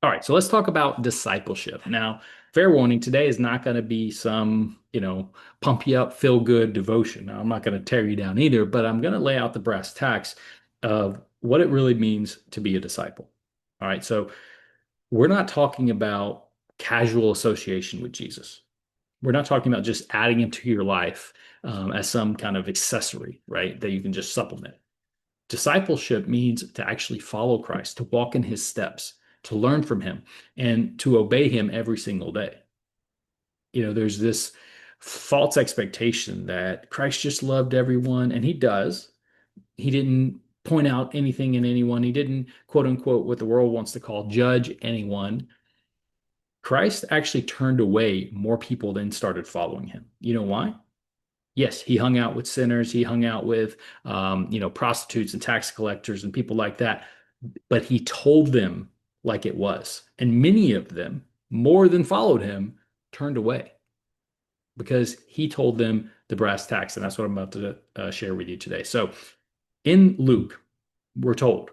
All right, so let's talk about discipleship. Now, fair warning, today is not going to be some, pump you up, feel good devotion. Now, I'm not going to tear you down either, but I'm going to lay out the brass tacks of what it really means to be a disciple. All right, so we're not talking about casual association with Jesus. We're not talking about just adding him to your life as some kind of accessory, right, that you can just supplement. Discipleship means to actually follow Christ, to walk in his steps, to learn from him, and to obey him every single day. There's this false expectation that Christ just loved everyone, and he does. He didn't point out anything in anyone. He didn't, quote unquote, what the world wants to call judge anyone. Christ actually turned away more people than started following him. You know why? Yes, he hung out with sinners. He hung out with, prostitutes and tax collectors and people like that. But he told them like it was. And many of them, more than followed him, turned away because he told them the brass tacks. And that's what I'm about to share with you today. So in Luke, we're told,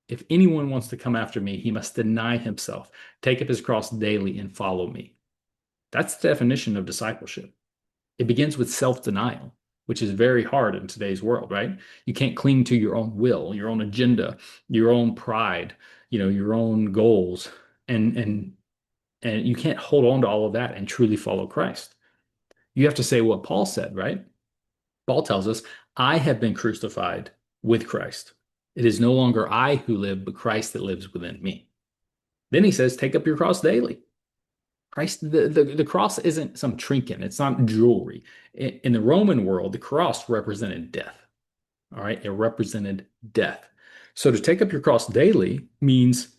if anyone wants to come after me, he must deny himself, take up his cross daily, and follow me. That's the definition of discipleship. It begins with self-denial, which is very hard in today's world, right? You can't cling to your own will, your own agenda, your own pride, your own goals, and and and you can't hold on to all of that and truly follow Christ. You have to say what Paul said, right? Paul tells us, I have been crucified with Christ. It is no longer I who live, but Christ that lives within me. Then he says, take up your cross daily. Christ, the cross isn't some trinket. It's not jewelry. In the Roman world, the cross represented death. All right. It represented death. So to take up your cross daily means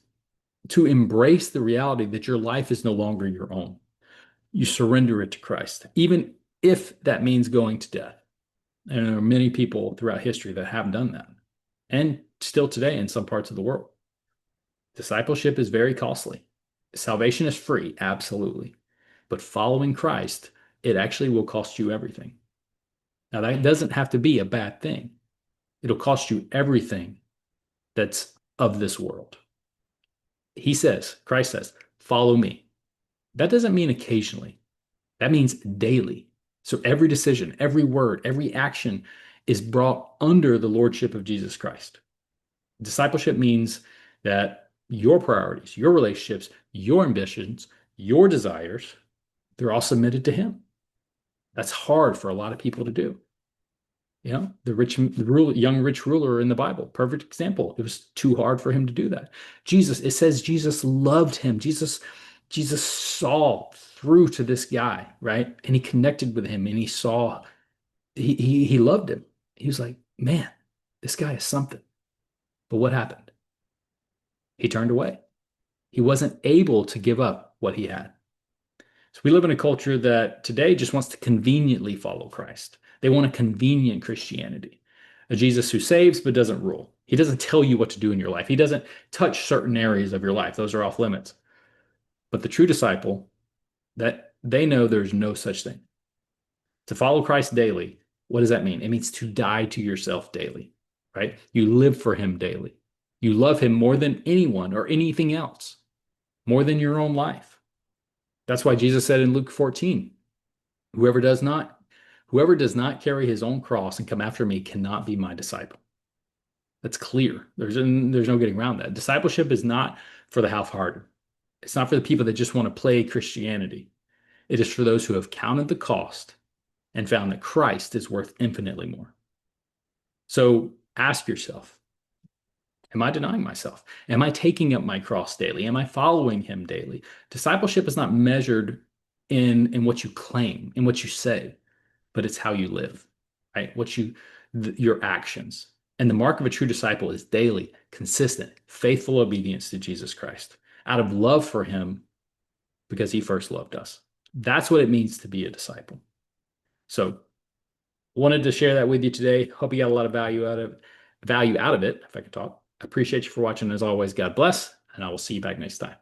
to embrace the reality that your life is no longer your own. You surrender it to Christ, even if that means going to death. And there are many people throughout history that have done that, and still today in some parts of the world. Discipleship is very costly. Salvation is free, absolutely. But following Christ, it actually will cost you everything. Now, that doesn't have to be a bad thing. It'll cost you everything that's of this world. Christ says, follow me. That doesn't mean occasionally. That means daily. So every decision, every word, every action is brought under the lordship of Jesus Christ. Discipleship means that your priorities, your relationships, your ambitions, your desires, they're all submitted to him. That's hard for a lot of people to do. Young rich ruler in the Bible, perfect example. It was too hard for him to do that. It says Jesus loved him. Jesus saw through to this guy, right? And he connected with him and he loved him. He was like, man, this guy is something. But what happened? He turned away. He wasn't able to give up what he had. So we live in a culture that today just wants to conveniently follow Christ. They want a convenient Christianity, a Jesus who saves but doesn't rule. He doesn't tell you what to do in your life. He doesn't touch certain areas of your life. Those are off limits. But the true disciple, that they know there's no such thing. To follow Christ daily, what does that mean? It means to die to yourself daily, right? You live for him daily. You love him more than anyone or anything else, more than your own life. That's why Jesus said in Luke 14, whoever does not carry his own cross and come after me cannot be my disciple. That's clear. There's no getting around that. Discipleship is not for the half-hearted. It's not for the people that just want to play Christianity. It is for those who have counted the cost and found that Christ is worth infinitely more. So ask yourself, am I denying myself? Am I taking up my cross daily? Am I following him daily? Discipleship is not measured in what you claim, in what you say, but it's how you live, right? Your actions. And the mark of a true disciple is daily, consistent, faithful obedience to Jesus Christ out of love for him because he first loved us. That's what it means to be a disciple. So wanted to share that with you today. Hope you got a lot of value out of it, if I could talk. I appreciate you for watching. As always, God bless, and I will see you back next time.